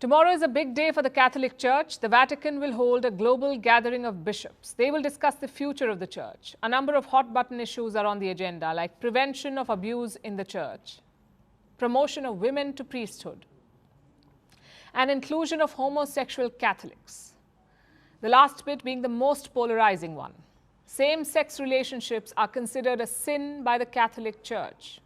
Tomorrow is a big day for the Catholic Church. The Vatican will hold a global gathering of bishops. They will discuss the future of the Church. A number of hot-button issues are on the agenda, like prevention of abuse in the Church, promotion of women to priesthood, and inclusion of homosexual Catholics. The last bit being the most polarizing one. Same-sex relationships are considered a sin by the Catholic Church.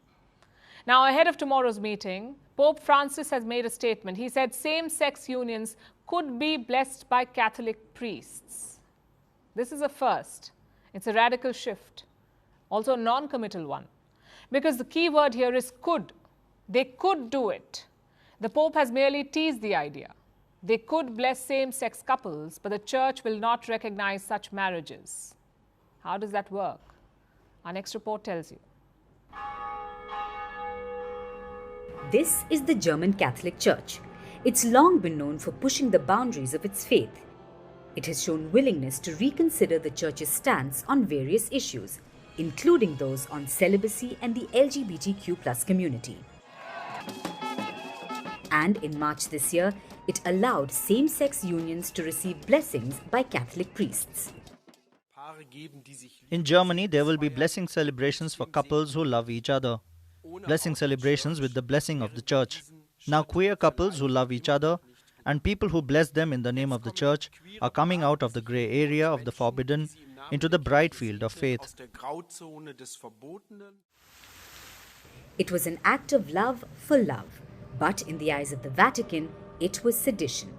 Now, ahead of tomorrow's meeting, Pope Francis has made a statement. He said same-sex unions could be blessed by Catholic priests. This is a first. It's a radical shift, also a non-committal one, because the key word here is could. They could do it. The Pope has merely teased the idea. They could bless same-sex couples, but the Church will not recognize such marriages. How does that work? Our next report tells you. This is the German Catholic Church. It's long been known for pushing the boundaries of its faith. It has shown willingness to reconsider the Church's stance on various issues, including those on celibacy and the LGBTQ+ community. And in March this year, it allowed same-sex unions to receive blessings by Catholic priests. In Germany, there will be blessing celebrations for couples who love each other. Blessing celebrations with the blessing of the Church. Now queer couples who love each other and people who bless them in the name of the Church are coming out of the grey area of the forbidden into the bright field of faith. It was an act of love for love, but in the eyes of the Vatican, it was sedition,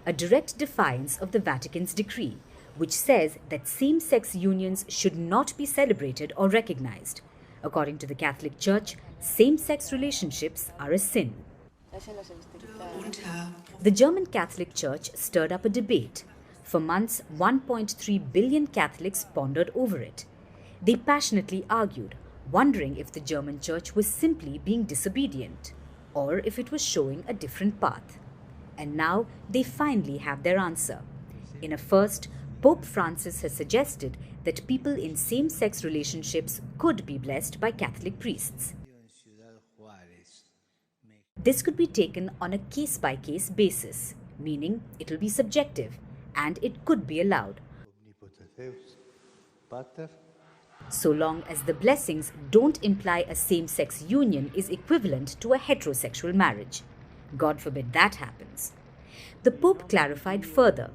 a direct defiance of the Vatican's decree, which says that same-sex unions should not be celebrated or recognized. According to the Catholic Church, same-sex relationships are a sin. The German Catholic Church stirred up a debate. For months, 1.3 billion Catholics pondered over it. They passionately argued, wondering if the German Church was simply being disobedient, or if it was showing a different path. And now they finally have their answer. In a first, Pope Francis has suggested that people in same-sex relationships could be blessed by Catholic priests. This could be taken on a case-by-case basis, meaning it will be subjective and it could be allowed, so long as the blessings don't imply a same-sex union is equivalent to a heterosexual marriage. God forbid that happens. The Pope clarified further.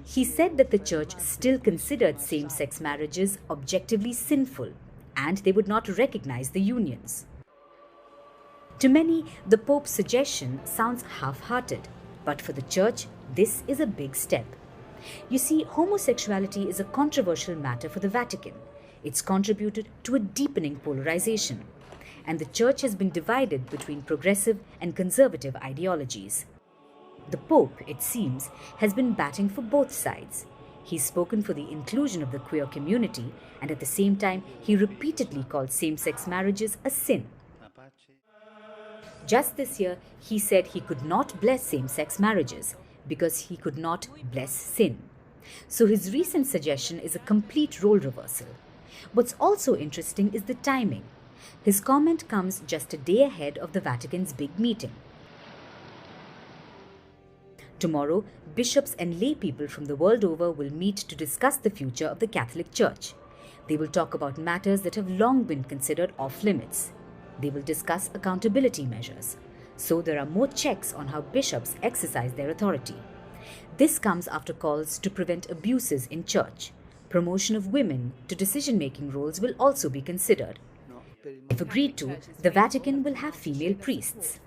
He said that the Church still considered same-sex marriages objectively sinful and they would not recognize the unions. To many, the Pope's suggestion sounds half-hearted, but for the Church, this is a big step. You see, homosexuality is a controversial matter for the Vatican. It's contributed to a deepening polarization, and the Church has been divided between progressive and conservative ideologies. The Pope, it seems, has been batting for both sides. He's spoken for the inclusion of the queer community, and at the same time, he repeatedly called same-sex marriages a sin. Just this year, he said he could not bless same-sex marriages because he could not bless sin. So his recent suggestion is a complete role reversal. What's also interesting is the timing. His comment comes just a day ahead of the Vatican's big meeting. Tomorrow, bishops and lay people from the world over will meet to discuss the future of the Catholic Church. They will talk about matters that have long been considered off-limits. They will discuss accountability measures, so there are more checks on how bishops exercise their authority. This comes after calls to prevent abuses in church. Promotion of women to decision-making roles will also be considered. If agreed to, the Vatican will have female priests.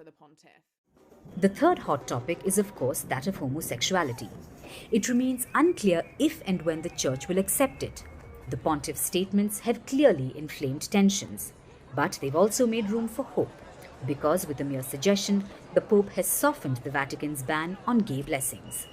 The third hot topic is, of course, that of homosexuality. It remains unclear if and when the Church will accept it. The pontiff's statements have clearly inflamed tensions. But they've also made room for hope, because with a mere suggestion, the Pope has softened the Vatican's ban on gay blessings.